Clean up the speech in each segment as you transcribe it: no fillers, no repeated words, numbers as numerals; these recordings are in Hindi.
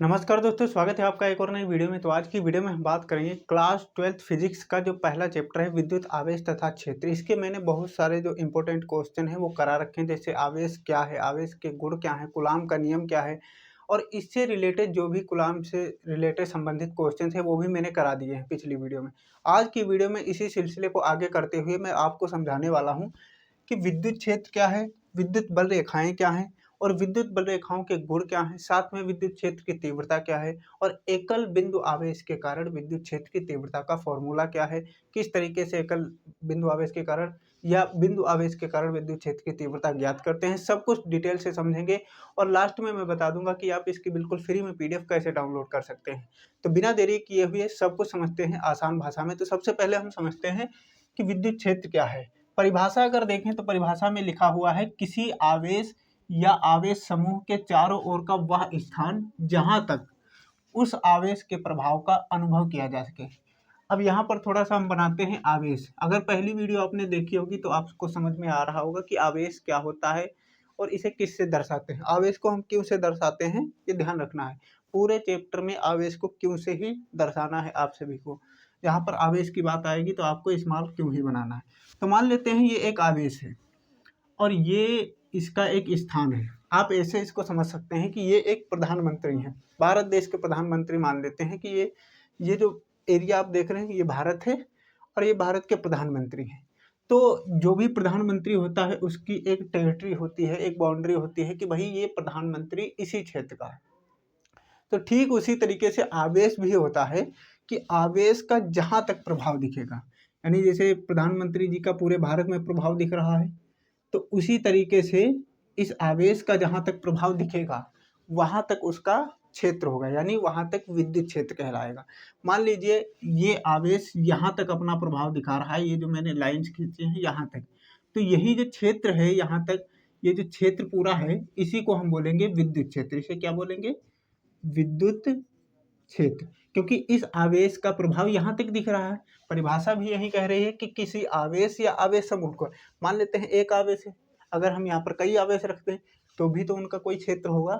नमस्कार दोस्तों, स्वागत है आपका एक और नई वीडियो में। तो आज की वीडियो में हम बात करेंगे क्लास 12th फिजिक्स का जो पहला चैप्टर है विद्युत आवेश तथा क्षेत्र। इसके मैंने बहुत सारे जो इंपॉर्टेंट क्वेश्चन हैं वो करा रखे हैं, जैसे आवेश क्या है, आवेश के गुण क्या है, कूलाम का नियम क्या है, और इससे रिलेटेड जो भी कूलाम से रिलेटेड संबंधित क्वेश्चन है वो भी मैंने करा दिए हैं पिछली वीडियो में। आज की वीडियो में इसी सिलसिले को आगे करते हुए मैं आपको समझाने वाला हूँ कि विद्युत क्षेत्र क्या है, विद्युत बल रेखाएं क्या हैं, और विद्युत बल रेखाओं के गुण क्या हैं, साथ में विद्युत क्षेत्र की तीव्रता क्या है, और एकल बिंदु आवेश के कारण विद्युत क्षेत्र की तीव्रता का फॉर्मूला क्या है, किस तरीके से एकल बिंदु आवेश के कारण या बिंदु आवेश के कारण विद्युत क्षेत्र की तीव्रता ज्ञात करते हैं, सब कुछ डिटेल से समझेंगे। और लास्ट में मैं बता दूंगा कि आप इसकी बिल्कुल फ्री में पीडीएफ कैसे डाउनलोड कर सकते हैं। तो बिना देरी किए हुए सब कुछ समझते हैं आसान भाषा में। तो सबसे पहले हम समझते हैं कि विद्युत क्षेत्र क्या है। परिभाषा अगर देखें तो परिभाषा में लिखा हुआ है किसी आवेश या आवेश समूह के चारों ओर का वह स्थान जहां तक उस आवेश के प्रभाव का अनुभव किया जा सके। अब यहाँ पर थोड़ा सा हम बनाते हैं आवेश। अगर पहली वीडियो आपने देखी होगी तो आपको समझ में आ रहा होगा कि आवेश क्या होता है और इसे किससे दर्शाते हैं। आवेश को हम क्यों से दर्शाते हैं ये ध्यान रखना है। पूरे चैप्टर में आवेश को क्यों से ही दर्शाना है आप सभी को। यहाँ पर आवेश की बात आएगी तो आपको स्मॉल क्यों ही बनाना है। तो मान लेते हैं ये एक आवेश है और ये इसका एक स्थान है। आप ऐसे इसको समझ सकते हैं कि ये एक प्रधानमंत्री हैं, भारत देश के प्रधानमंत्री मान लेते हैं कि ये जो एरिया आप देख रहे हैं ये भारत है और ये भारत के प्रधानमंत्री हैं। तो जो भी प्रधानमंत्री होता है उसकी एक टेरिटरी होती है, एक बाउंड्री होती है कि भाई ये प्रधानमंत्री इसी क्षेत्र का है। तो ठीक उसी तरीके से आवेश भी होता है कि आवेश का जहाँ तक प्रभाव दिखेगा, यानी जैसे प्रधानमंत्री जी का पूरे भारत में प्रभाव दिख रहा है, तो उसी तरीके से इस आवेश का जहाँ तक प्रभाव दिखेगा वहाँ तक उसका क्षेत्र होगा, यानी वहाँ तक विद्युत क्षेत्र कहलाएगा। मान लीजिए ये आवेश यहाँ तक अपना प्रभाव दिखा रहा है, ये जो मैंने लाइंस खींचे हैं यहाँ तक, तो यही जो क्षेत्र है यहाँ तक, ये जो क्षेत्र पूरा है इसी को हम बोलेंगे विद्युत क्षेत्र। इसे क्या बोलेंगे? विद्युत क्षेत्र। क्योंकि इस आवेश का प्रभाव यहाँ तक दिख रहा है। परिभाषा भी यही कह रही है कि किसी आवेश या आवेश समूह को, मान लेते हैं एक आवेश है, अगर हम यहाँ पर कई आवेश रखते हैं तो भी तो उनका कोई क्षेत्र होगा।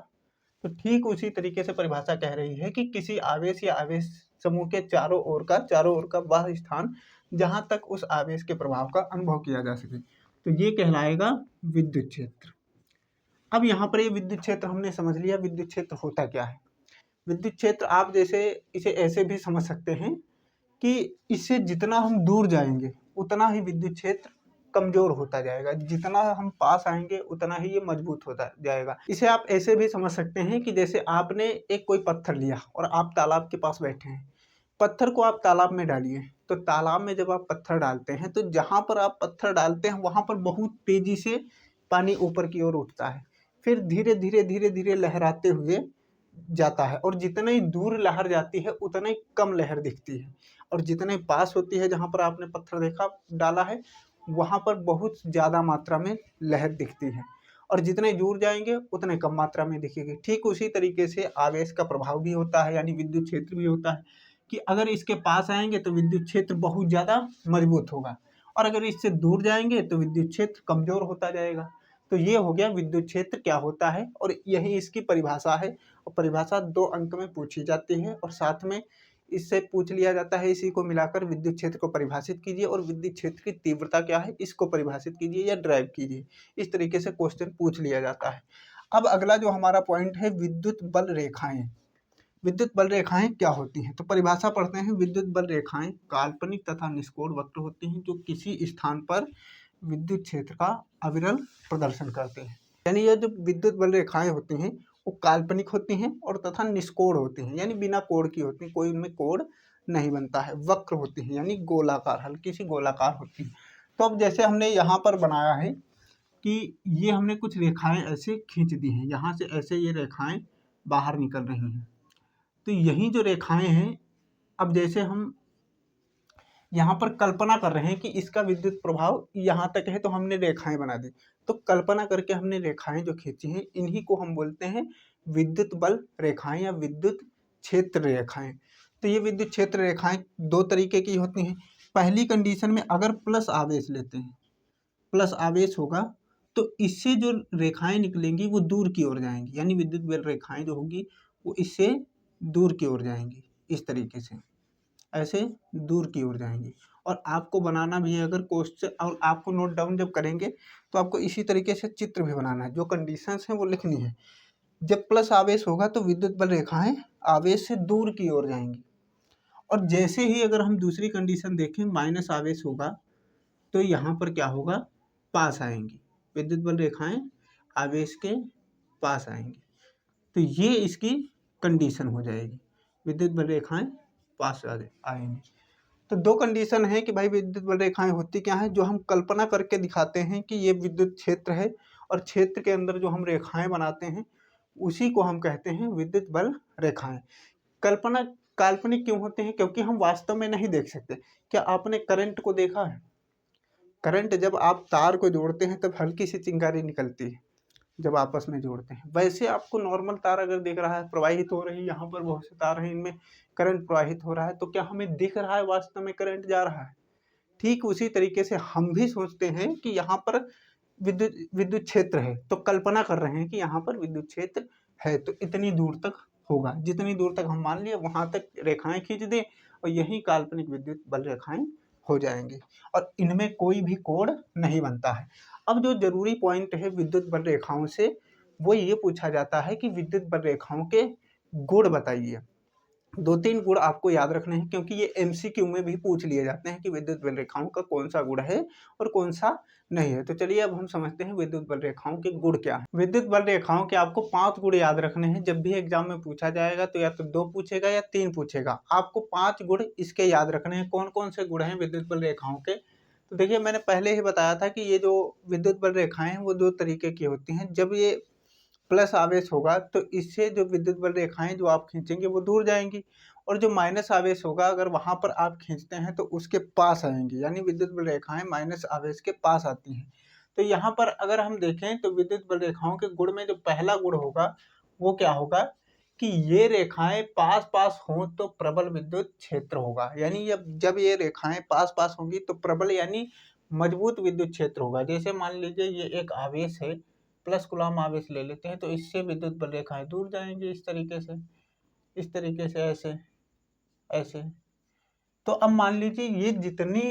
तो ठीक उसी तरीके से परिभाषा कह रही है कि किसी आवेश या आवेश समूह के चारों ओर का वह स्थान जहाँ तक उस आवेश के प्रभाव का अनुभव किया जा सके, तो ये कहलाएगा विद्युत क्षेत्र। अब यहाँ पर ये विद्युत क्षेत्र हमने समझ लिया विद्युत क्षेत्र होता क्या है। विद्युत क्षेत्र आप जैसे इसे ऐसे भी समझ सकते हैं कि इससे जितना हम दूर जाएंगे उतना ही विद्युत क्षेत्र कमजोर होता जाएगा, जितना हम पास आएंगे उतना ही ये मजबूत होता जाएगा। इसे आप ऐसे भी समझ सकते हैं कि जैसे आपने एक कोई पत्थर लिया और आप तालाब के पास बैठे हैं, पत्थर को आप तालाब में डालिए, तो तालाब में जब आप पत्थर डालते हैं तो जहाँ पर आप पत्थर डालते हैं वहाँ पर बहुत तेजी से पानी ऊपर की ओर उठता है, फिर धीरे धीरे लहराते हुए जाता है, और जितनी दूर लहर जाती है उतना ही कम लहर दिखती है, और जितने पास होती है जहाँ पर आपने पत्थर देखा डाला है वहाँ पर बहुत ज़्यादा मात्रा में लहर दिखती है, और जितने दूर जाएंगे उतने कम मात्रा में दिखेगी। ठीक उसी तरीके से आवेश का प्रभाव भी होता है, यानी विद्युत क्षेत्र भी होता है कि अगर इसके पास आएंगे तो विद्युत क्षेत्र बहुत ज़्यादा मजबूत होगा, और अगर इससे दूर जाएंगे तो विद्युत क्षेत्र कमज़ोर होता जाएगा। तो ये हो गया विद्युत क्षेत्र क्या होता है, और यही इसकी परिभाषा है। और परिभाषा 2 अंक में पूछी जाती है और साथ में इससे पूछ लिया जाता है, इसी को मिलाकर विद्युत क्षेत्र को परिभाषित कीजिए और विद्युत क्षेत्र की तीव्रता क्या है इसको परिभाषित कीजिए या ड्राइव कीजिए। इस तरीके से क्वेश्चन पूछ लिया जाता है। अब अगला जो हमारा पॉइंट है विद्युत बल रेखाएं। विद्युत बल रेखाएं क्या होती हैं? तो परिभाषा पढ़ते हैं। विद्युत बल रेखाएं काल्पनिक तथा निष्कोण वक्र होती हैं जो किसी स्थान पर विद्युत क्षेत्र का अविरल प्रदर्शन करते हैं। यानी ये जो विद्युत बल रेखाएं होती हैं वो काल्पनिक होती हैं और तथा निष्कोण होती हैं, यानी बिना कोण की होती हैं, कोई उनमें कोण नहीं बनता है। वक्र होती हैं यानी गोलाकार, हल्की सी गोलाकार होती हैं। तो अब जैसे हमने यहाँ पर बनाया है कि ये हमने कुछ रेखाएं ऐसे खींच दी हैं, यहाँ से ऐसे ये रेखाएं बाहर निकल रही हैं। तो यही जो रेखाएं हैं, अब जैसे हम यहाँ पर कल्पना कर रहे हैं कि इसका विद्युत प्रभाव यहाँ तक है तो हमने रेखाएं बना दी। तो कल्पना करके हमने रेखाएं जो खींची हैं इन्हीं को हम बोलते हैं विद्युत बल रेखाएं या विद्युत क्षेत्र रेखाएं। तो ये विद्युत क्षेत्र रेखाएं 2 तरीके की होती हैं। पहली कंडीशन में अगर प्लस आवेश लेते हैं, प्लस आवेश होगा तो इससे जो रेखाएं निकलेंगी वो दूर की ओर जाएंगी, यानी विद्युत बल रेखाएं जो होगी वो इससे दूर की ओर जाएंगी, इस तरीके से ऐसे दूर की ओर जाएंगी। और आपको बनाना भी है, अगर क्वेश्चन और आपको नोट डाउन जब करेंगे तो आपको इसी तरीके से चित्र भी बनाना है, जो कंडीशंस हैं वो लिखनी है। जब प्लस आवेश होगा तो विद्युत बल रेखाएं आवेश से दूर की ओर जाएंगी, और जैसे ही अगर हम दूसरी कंडीशन देखें माइनस आवेश होगा तो यहाँ पर क्या होगा, पास आएंगी, विद्युत बल रेखाएं आवेश के पास आएंगी। तो ये इसकी कंडीशन हो जाएगी, विद्युत बल रेखाएं पास आएंगी। तो दो कंडीशन है कि भाई विद्युत बल रेखाएं होती क्या है, जो हम कल्पना करके दिखाते हैं कि ये विद्युत क्षेत्र है, और क्षेत्र के अंदर जो हम रेखाएं बनाते हैं उसी को हम कहते हैं विद्युत बल रेखाएं। कल्पना काल्पनिक क्यों होते हैं, क्योंकि हम वास्तव में नहीं देख सकते। क्या आपने करंट को देखा है? करंट जब आप तार को जोड़ते हैं तब हल्की सी चिंगारी निकलती है जब आपस में जोड़ते हैं। वैसे आपको नॉर्मल तार अगर दिख रहा है, प्रवाहित हो रही है, यहाँ पर बहुत से तार हैं, इनमें करंट प्रवाहित हो रहा है, तो क्या हमें दिख रहा है वास्तव में करंट जा रहा है? ठीक उसी तरीके से हम भी सोचते हैं कि यहाँ पर विद्युत विद्युत क्षेत्र है, तो कल्पना कर रहे हैं कि यहाँ पर विद्युत क्षेत्र है, तो इतनी दूर तक होगा, जितनी दूर तक हम मान लिए वहां तक रेखाएं खींच दें और यही काल्पनिक विद्युत बल रेखाएं हो जाएंगी, और इनमें कोई भी कोण नहीं बनता है। अब जो जरूरी पॉइंट है विद्युत बल रेखाओं से, वो ये पूछा जाता है कि विद्युत बल रेखाओं के गुण बताइए। दो तीन गुण आपको याद रखने हैं, क्योंकि ये एमसीक्यू में भी पूछ लिए जाते हैं कि विद्युत बल रेखाओं का कौन सा गुण है और कौन सा नहीं है। तो चलिए अब हम समझते हैं विद्युत बल रेखाओं के गुण क्या है। विद्युत बल रेखाओं के आपको 5 गुण याद रखने हैं। जब भी एग्जाम में पूछा जाएगा तो या तो 2 पूछेगा या 3 पूछेगा, आपको 5 गुण इसके याद रखने हैं। कौन कौन से गुण हैं विद्युत बल रेखाओं के? तो देखिए, मैंने पहले ही बताया था कि ये जो विद्युत बल रेखाएं हैं वो 2 तरीके की होती हैं। जब ये प्लस आवेश होगा तो इससे जो विद्युत बल रेखाएं जो आप खींचेंगे वो दूर जाएंगी, और जो माइनस आवेश होगा अगर वहां पर आप खींचते हैं तो उसके पास आएंगी, यानी विद्युत बल रेखाएं माइनस आवेश के पास आती हैं। तो यहाँ पर अगर हम देखें तो विद्युत बल रेखाओं के गुण में जो पहला गुण होगा वो क्या होगा कि ये रेखाएं पास पास हों तो प्रबल विद्युत क्षेत्र होगा। यानी जब ये रेखाएं पास पास होंगी तो प्रबल यानी मजबूत विद्युत क्षेत्र होगा। जैसे मान लीजिए ये एक आवेश है, प्लस कूलम आवेश ले लेते हैं, तो इससे विद्युत बल रेखाएं दूर जाएंगी इस तरीके से, इस तरीके से, ऐसे ऐसे। तो अब मान लीजिए ये जितनी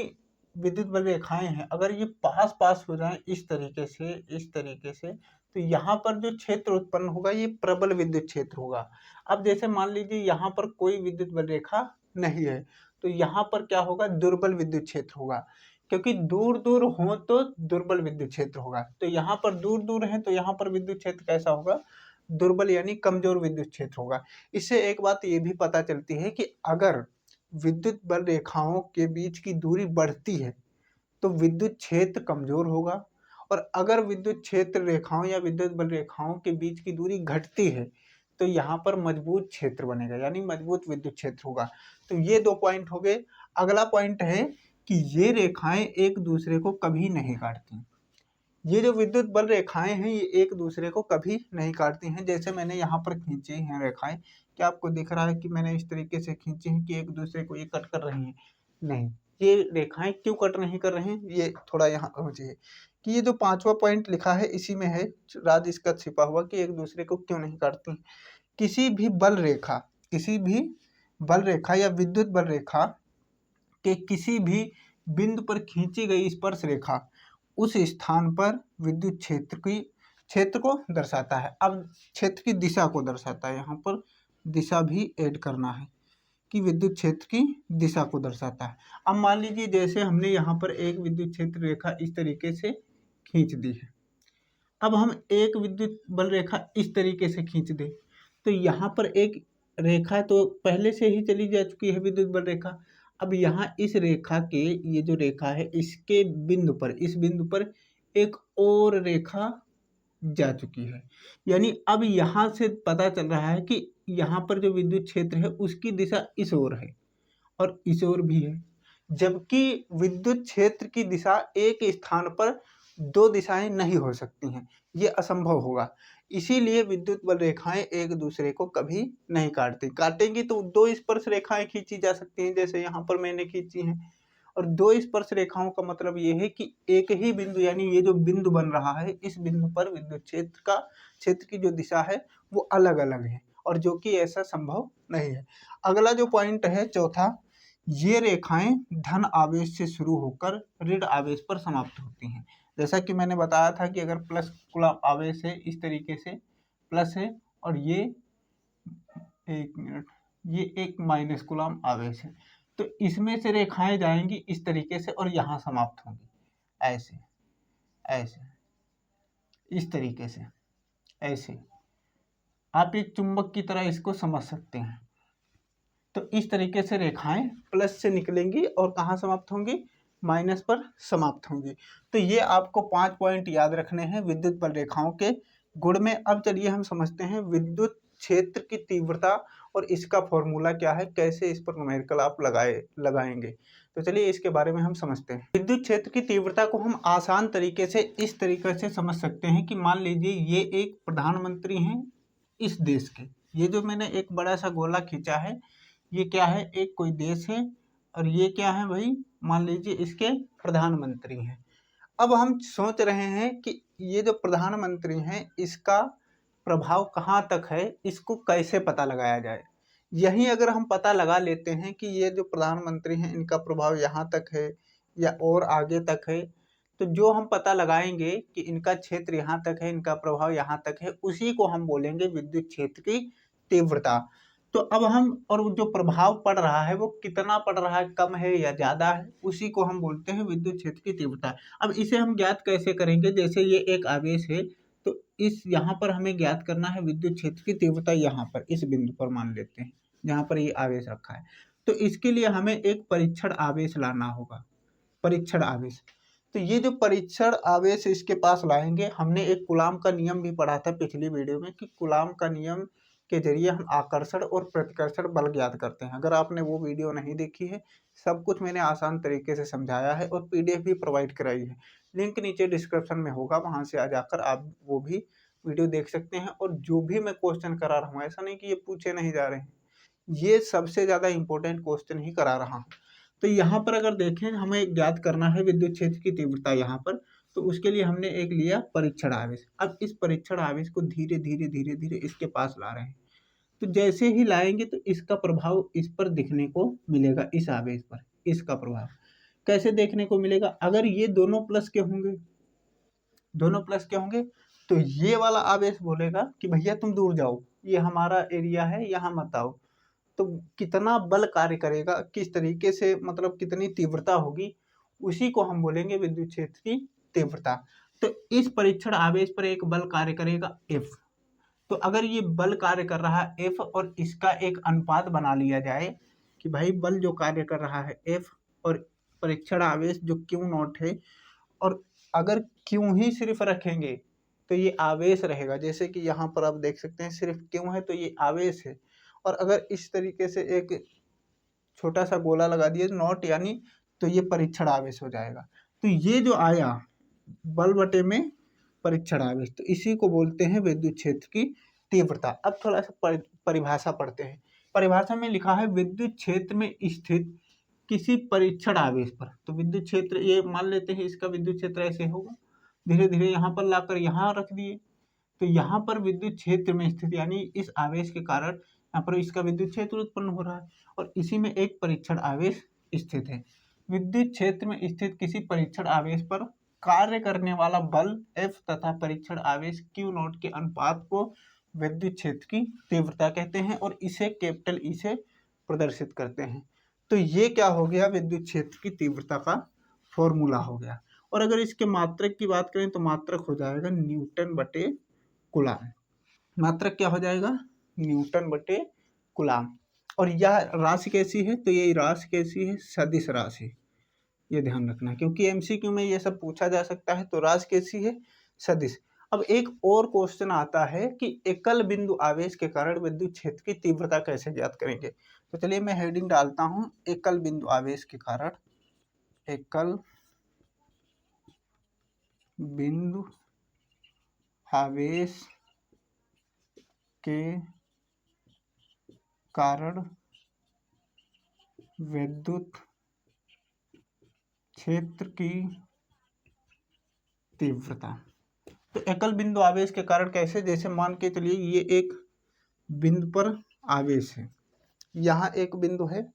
विद्युत बल रेखाएं हैं अगर ये पास पास हो जाएं इस तरीके से, इस तरीके से, तो यहाँ पर जो क्षेत्र उत्पन्न होगा ये प्रबल विद्युत क्षेत्र होगा। अब जैसे मान लीजिए यहाँ पर कोई विद्युत बल रेखा नहीं है, तो यहाँ पर क्या होगा, दुर्बल विद्युत क्षेत्र होगा, क्योंकि दूर दूर हो तो दुर्बल विद्युत क्षेत्र होगा। तो यहाँ पर दूर दूर है तो यहाँ पर विद्युत क्षेत्र कैसा होगा, दुर्बल यानी कमजोर विद्युत क्षेत्र होगा। इससे एक बात ये भी पता चलती है कि अगर विद्युत बल रेखाओं के बीच की दूरी बढ़ती है तो विद्युत क्षेत्र कमजोर होगा, और अगर विद्युत क्षेत्र रेखाओं या विद्युत बल रेखाओं के बीच की दूरी घटती है तो यहाँ पर मजबूत क्षेत्र बनेगा, यानी मजबूत विद्युत क्षेत्र होगा। तो ये 2 पॉइंट हो गए। अगला पॉइंट है कि ये रेखाएं एक दूसरे को कभी नहीं काटती। ये जो विद्युत बल रेखाएं हैं ये एक दूसरे को कभी नहीं काटती हैं। जैसे मैंने यहाँ पर खींची हैं रेखाएं, क्या आपको दिख रहा है कि मैंने इस तरीके से खींची हैं कि एक दूसरे को ये कट कर रही हैं? नहीं। ये रेखाएं क्यों कट नहीं कर रहे हैं, ये थोड़ा यहाँ समझिए कि ये जो 5वां पॉइंट लिखा है इसी में है राज इसका छिपा हुआ, कि एक दूसरे को क्यों नहीं काटती। किसी भी बल रेखा, किसी भी बल रेखा या विद्युत बल रेखा के किसी भी बिंदु पर खींची गई स्पर्श रेखा उस स्थान पर विद्युत क्षेत्र को दर्शाता है। अब क्षेत्र की दिशा को दर्शाता है, यहाँ पर दिशा भी ऐड करना है कि विद्युत क्षेत्र की दिशा को दर्शाता है। अब मान लीजिए जैसे हमने यहाँ पर एक विद्युत क्षेत्र रेखा इस तरीके से खींच दी है, अब हम एक विद्युत बल रेखा इस तरीके से खींच दें तो यहाँ पर एक रेखा तो पहले से ही चली जा चुकी है विद्युत बल रेखा। अब यहाँ इस रेखा के, ये जो रेखा है इसके बिंदु पर, इस बिंदु पर एक और रेखा जा चुकी है, यानी अब यहाँ से पता चल रहा है कि यहाँ पर जो विद्युत क्षेत्र है उसकी दिशा इस ओर है और इस ओर भी है, जबकि विद्युत क्षेत्र की दिशा एक स्थान पर 2 दिशाएं नहीं हो सकती हैं, ये असंभव होगा। इसीलिए विद्युत बल रेखाएं एक दूसरे को कभी नहीं काटती। काटेंगी तो 2 स्पर्श रेखाएं खींची जा सकती हैं, जैसे यहाँ पर मैंने खींची हैं, और 2 स्पर्श रेखाओं का मतलब ये है कि एक ही बिंदु, यानी ये जो बिंदु बन रहा है इस बिंदु पर विद्युत क्षेत्र की जो दिशा है वो अलग अलग है, और जो कि ऐसा संभव नहीं है। अगला जो पॉइंट है चौथा, ये रेखाएं धन आवेश से शुरू होकर ऋण आवेश पर समाप्त होती हैं। जैसा कि मैंने बताया था कि अगर प्लस कुलाम आवेश है, इस तरीके से प्लस है, और ये एक मिनट, ये एक माइनस कुलाम आवेश है, तो इसमें से रेखाएं जाएंगी इस तरीके से और यहाँ समाप्त होंगी, ऐसे ऐसे, इस तरीके से, ऐसे आप एक चुंबक की तरह इसको समझ सकते हैं। तो इस तरीके से रेखाएं प्लस से निकलेंगी और कहाँ समाप्त होंगी, माइनस पर समाप्त होंगी। तो ये आपको 5 पॉइंट याद रखने हैं विद्युत बल रेखाओं के गुण में। अब चलिए हम समझते हैं विद्युत क्षेत्र की तीव्रता और इसका फॉर्मूला क्या है, कैसे इस पर न्यूमेरिकल आप लगाएंगे। तो चलिए इसके बारे में हम समझते हैं। विद्युत क्षेत्र की तीव्रता को हम आसान तरीके से इस तरीके से समझ सकते हैं कि मान लीजिए ये एक प्रधानमंत्री हैं इस देश के, ये जो मैंने एक बड़ा सा गोला खींचा है, ये क्या है, एक कोई देश है, और ये क्या है भाई, मान लीजिए इसके प्रधानमंत्री हैं। अब हम सोच रहे हैं कि ये जो प्रधानमंत्री हैं इसका प्रभाव कहाँ तक है, इसको कैसे पता लगाया जाए। यही अगर हम पता लगा लेते हैं कि ये जो प्रधानमंत्री हैं इनका प्रभाव यहाँ तक है या और आगे तक है, तो जो हम पता लगाएंगे कि इनका क्षेत्र यहाँ तक है, इनका प्रभाव यहाँ तक है, उसी को हम बोलेंगे विद्युत क्षेत्र की तीव्रता। तो अब हम, और जो प्रभाव पड़ रहा है वो कितना पड़ रहा है, कम है या ज़्यादा है, उसी को हम बोलते हैं विद्युत क्षेत्र की तीव्रता। अब इसे हम ज्ञात कैसे करेंगे, जैसे ये एक आवेश है, तो इस यहाँ पर हमें ज्ञात करना है विद्युत क्षेत्र की तीव्रता, यहाँ पर इस बिंदु पर मान लेते हैं जहाँ पर ये आवेश रखा है। तो इसके लिए हमें एक परीक्षण आवेश लाना होगा, परीक्षण आवेश। तो ये जो परीक्षण आवेश इसके पास लाएंगे, हमने एक कूलाम का नियम भी पढ़ा था पिछली वीडियो में कि कूलाम का नियम के जरिए हम आकर्षण और प्रतिकर्षण बल ज्ञात करते हैं। अगर आपने वो वीडियो नहीं देखी है, सब कुछ मैंने आसान तरीके से समझाया है और पीडीएफ भी प्रोवाइड कराई है, लिंक नीचे डिस्क्रिप्शन में होगा, वहाँ से आ जाकर आप वो भी वीडियो देख सकते हैं। और जो भी मैं क्वेश्चन करा रहा हूँ, ऐसा नहीं कि ये पूछे नहीं जा रहे हैं, ये सबसे ज़्यादा इंपॉर्टेंट क्वेश्चन ही करा रहा हूँ। तो यहाँ पर अगर देखें, हमें ज्ञात करना है विद्युत क्षेत्र की तीव्रता यहाँ पर, तो उसके लिए हमने एक लिया परीक्षण आवेश। अब इस परीक्षण आवेश को धीरे धीरे धीरे धीरे इसके पास ला रहे हैं, तो जैसे ही लाएंगे तो इसका प्रभाव इस पर दिखने को मिलेगा, इस आवेश पर इसका प्रभाव कैसे देखने को मिलेगा, अगर ये दोनों प्लस के होंगे, दोनों प्लस के होंगे, तो ये वाला आवेश बोलेगा कि भैया तुम दूर जाओ, ये हमारा एरिया है, यहाँ मत आओ। तो कितना बल कार्य करेगा, किस तरीके से, मतलब कितनी तीव्रता होगी, उसी को हम बोलेंगे विद्युत क्षेत्र की तीव्रता। तो इस परीक्षण आवेश पर एक बल कार्य करेगा F। तो अगर ये बल कार्य कर रहा है F और इसका एक अनुपात बना लिया जाए कि भाई बल जो कार्य कर रहा है F और परीक्षण आवेश जो Q नॉट है, और अगर Q ही सिर्फ रखेंगे तो ये आवेश रहेगा। जैसे कि यहाँ पर आप देख सकते हैं सिर्फ Q है तो ये आवेश है, और अगर इस तरीके से एक छोटा सा गोला लगा दिए नॉट यानी, तो ये परीक्षण आवेश हो जाएगा। तो ये जो आया बल बटे में परीक्षण आवेश, तो इसी को बोलते हैं विद्युत क्षेत्र की तीव्रता। अब थोड़ा सा परिभाषा पढ़ते हैं। परिभाषा में लिखा है विद्युत क्षेत्र में स्थित किसी परीक्षण आवेश पर, तो विद्युत क्षेत्र ये मान लेते हैं इसका विद्युत क्षेत्र ऐसे होगा, धीरे धीरे यहाँ पर लाकर यहाँ रख दिए, तो यहाँ पर विद्युत क्षेत्र में स्थित यानी इस आवेश के कारण यहाँ पर इसका विद्युत क्षेत्र उत्पन्न हो रहा है, और इसी में एक परीक्षण आवेश स्थित है। विद्युत क्षेत्र में स्थित किसी परीक्षण आवेश पर कार्य करने वाला बल F तथा परीक्षण आवेश Q नॉट के अनुपात को विद्युत क्षेत्र की तीव्रता कहते हैं, और इसे कैपिटल E से प्रदर्शित करते हैं। तो ये क्या हो गया, विद्युत क्षेत्र की तीव्रता का फॉर्मूला हो गया। और अगर इसके मात्रक की बात करें तो मात्रक हो जाएगा न्यूटन बटे कूलाम। मात्रक क्या हो जाएगा, न्यूटन बटे कूलाम। और यह राशि कैसी है, तो ये राशि कैसी है, सदिश राशि, ये ध्यान रखना, क्योंकि एमसीक्यू में ये सब पूछा जा सकता है। तो राशि कैसी है, सदिश। अब एक और क्वेश्चन आता है कि एकल बिंदु आवेश के कारण विद्युत क्षेत्र की तीव्रता कैसे ज्ञात करेंगे। तो चलिए मैं हेडिंग डालता हूँ, एकल बिंदु आवेश के कारण, एकल बिंदु आवेश के कारण विद्युत क्षेत्र की तीव्रता। तो एकल बिंदु आवेश के कारण कैसे, जैसे मान के चलिए ये एक बिंदु पर आवेश है, यहाँ एक बिंदु है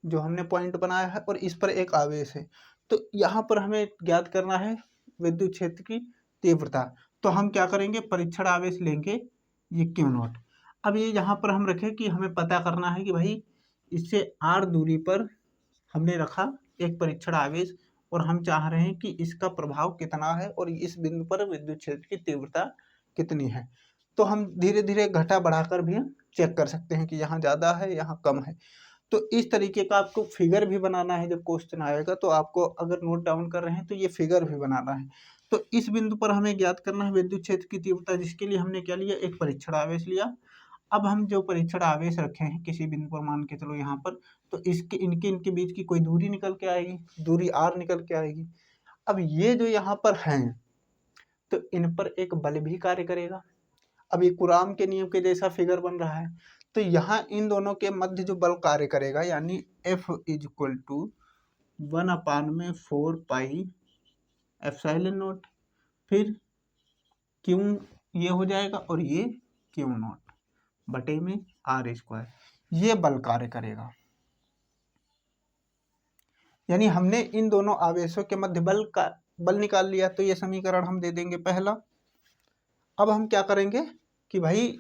जो हमने पॉइंट बनाया है और इस पर एक आवेश है, तो यहाँ पर हमें ज्ञात करना है विद्युत क्षेत्र की तीव्रता। तो हम क्या करेंगे, परीक्षण आवेश लेंगे ये क्यू नॉट। अब ये यहाँ पर हम रखें कि हमें पता करना है कि भाई इससे r दूरी पर हमने रखा एक परीक्षण आवेश और हम चाह रहे हैं कि इसका प्रभाव कितना है और इस बिंदु पर विद्युत क्षेत्र की तीव्रता कितनी है। तो हम धीरे धीरे घटा बढ़ाकर भी चेक कर सकते हैं कि यहाँ ज़्यादा है यहाँ कम है। तो इस तरीके का आपको फिगर भी बनाना है, जब क्वेश्चन आएगा तो आपको अगर नोट डाउन कर रहे हैं तो ये फिगर भी बनाना है। तो इस बिंदु पर हमें ज्ञात करना है विद्युत क्षेत्र की तीव्रता, जिसके लिए हमने क्या लिया, एक परीक्षण आवेश लिया। अब हम जो परीक्षण आवेश रखे हैं किसी बिंदु पर, मान के चलो यहाँ पर, तो इसके इनके बीच की कोई दूरी निकल के आएगी, दूरी r निकल के आएगी। अब ये जो यहाँ पर हैं तो इन पर एक बल भी कार्य करेगा। अब ये कुराम के नियम के जैसा फिगर बन रहा है, तो यहाँ इन दोनों के मध्य जो बल कार्य करेगा यानी F is equal to 1/4 pi epsilon naught, फिर क्यू ये हो जाएगा और ये क्यू नॉट बटे में r स्क्वायर, ये बल कार्य करेगा। यानी हमने इन दोनों आवेशों के मध्य बल निकाल लिया, तो ये समीकरण हम दे देंगे पहला। अब हम क्या करेंगे कि भाई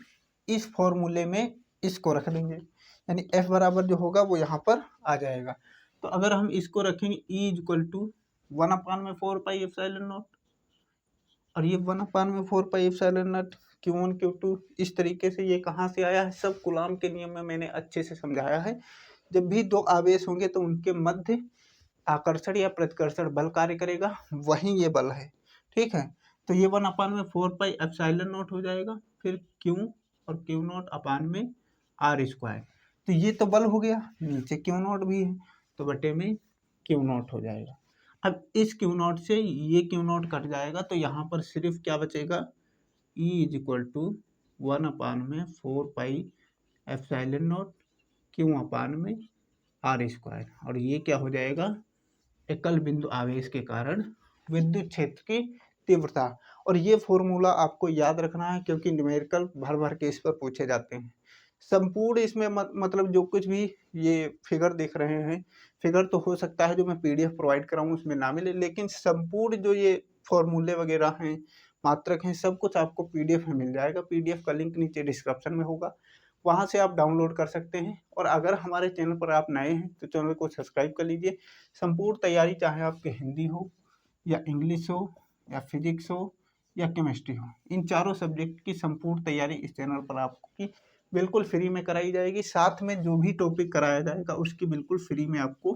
इस फॉर्मूले में इसको रख देंगे, यानी F बराबर जो होगा वो यहाँ पर आ जाएगा। तो अगर हम इसको रखेंगे E is equal to 1/4 pi epsilon naught, और ये 1/4 pi epsilon not Q1 Q2, इस तरीके से ये कहाँ से आया है, सब कूलॉम के नियम में मैंने अच्छे से समझाया है। जब भी दो आवेश होंगे तो उनके मध्य आकर्षण या प्रतिकर्षण बल कार्य करेगा, वही ये बल है, ठीक है। तो ये 1/4 पाई एप्सिलॉन नॉट हो जाएगा, फिर Q और Q नॉट अपान में r स्क्वायर। तो ये तो बल हो गया, नीचे Q नॉट भी है तो बटे में Q नॉट हो जाएगा। अब इस Q नॉट से ये Q नॉट कट जाएगा, तो यहाँ पर सिर्फ क्या बचेगा, E is equal to 1/4 pi epsilon naught Q upon में r स्क्वायर, और ये क्या हो जाएगा, एकल बिंदु आवेश के कारण विद्युत क्षेत्र की तीव्रता। और ये फॉर्मूला आपको याद रखना है क्योंकि न्यूमेरिकल भर भर के इस पर पूछे जाते हैं। संपूर्ण इसमें मतलब जो कुछ भी ये फिगर देख रहे हैं, फिगर तो हो सकता है जो मैं पीडीएफ प्रोवाइड कराऊँ उसमें ना मिले, लेकिन संपूर्ण जो ये फॉर्मूले वगैरह हैं, मात्रक हैं, सब कुछ आपको पीडीएफ में मिल जाएगा। पीडीएफ का लिंक नीचे डिस्क्रिप्शन में होगा, वहाँ से आप डाउनलोड कर सकते हैं। और अगर हमारे चैनल पर आप नए हैं तो चैनल को सब्सक्राइब कर लीजिए। संपूर्ण तैयारी, चाहे आपके हिंदी हो या इंग्लिश हो या फिजिक्स हो या केमिस्ट्री हो, इन चारों सब्जेक्ट की संपूर्ण तैयारी इस चैनल पर आपकी बिल्कुल फ्री में कराई जाएगी। साथ में जो भी टॉपिक कराया जाएगा उसकी बिल्कुल फ्री में आपको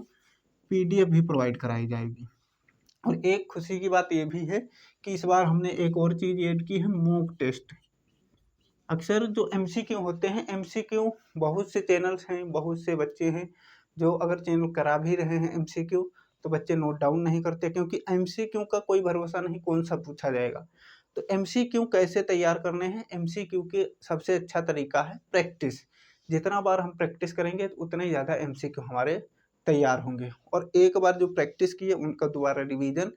पीडीएफ भी प्रोवाइड कराई जाएगी। और एक खुशी की बात ये भी है कि इस बार हमने एक और चीज़ ऐड की है, मॉक टेस्ट। अक्सर जो एमसीक्यू होते हैं, एमसीक्यू बहुत से चैनल्स हैं, बहुत से बच्चे हैं जो अगर चैनल करा भी रहे हैं एमसीक्यू, तो बच्चे नोट डाउन नहीं करते, क्योंकि एमसीक्यू का कोई भरोसा नहीं कौन सा पूछा जाएगा। तो एमसीक्यू कैसे तैयार करने हैं, एमसीक्यू के सबसे अच्छा तरीका है प्रैक्टिस। जितना बार हम प्रैक्टिस करेंगे उतने ज़्यादा एमसीक्यू हमारे तैयार होंगे, और एक बार जो प्रैक्टिस किए उनका दोबारा रिवीजन।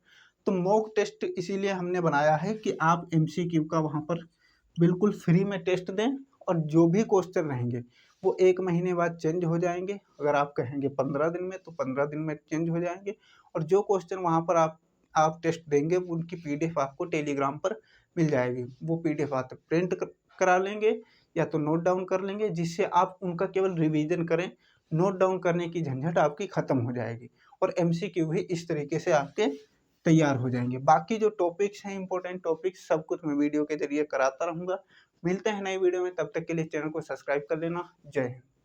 तो मॉक टेस्ट इसीलिए हमने बनाया है कि आप एमसीक्यू का वहाँ पर बिल्कुल फ्री में टेस्ट दें, और जो भी क्वेश्चन रहेंगे वो 1 महीने बाद चेंज हो जाएंगे। अगर आप कहेंगे 15 दिन में तो 15 दिन में चेंज हो जाएंगे, और जो क्वेश्चन वहाँ पर आप टेस्ट देंगे उनकी पीडीएफ आपको टेलीग्राम पर मिल जाएगी। वो पीडीएफ आप प्रिंट करा लेंगे या तो नोट डाउन कर लेंगे, जिससे आप उनका केवल रिवीजन करें। नोट डाउन करने की झंझट आपकी ख़त्म हो जाएगी, और एमसीक्यू भी इस तरीके से आपके तैयार हो जाएंगे। बाकी जो टॉपिक्स हैं, इंपॉर्टेंट टॉपिक्स, सब कुछ मैं वीडियो के जरिए कराता रहूँगा। मिलते हैं नई वीडियो में, तब तक के लिए चैनल को सब्सक्राइब कर लेना। जय हिंद।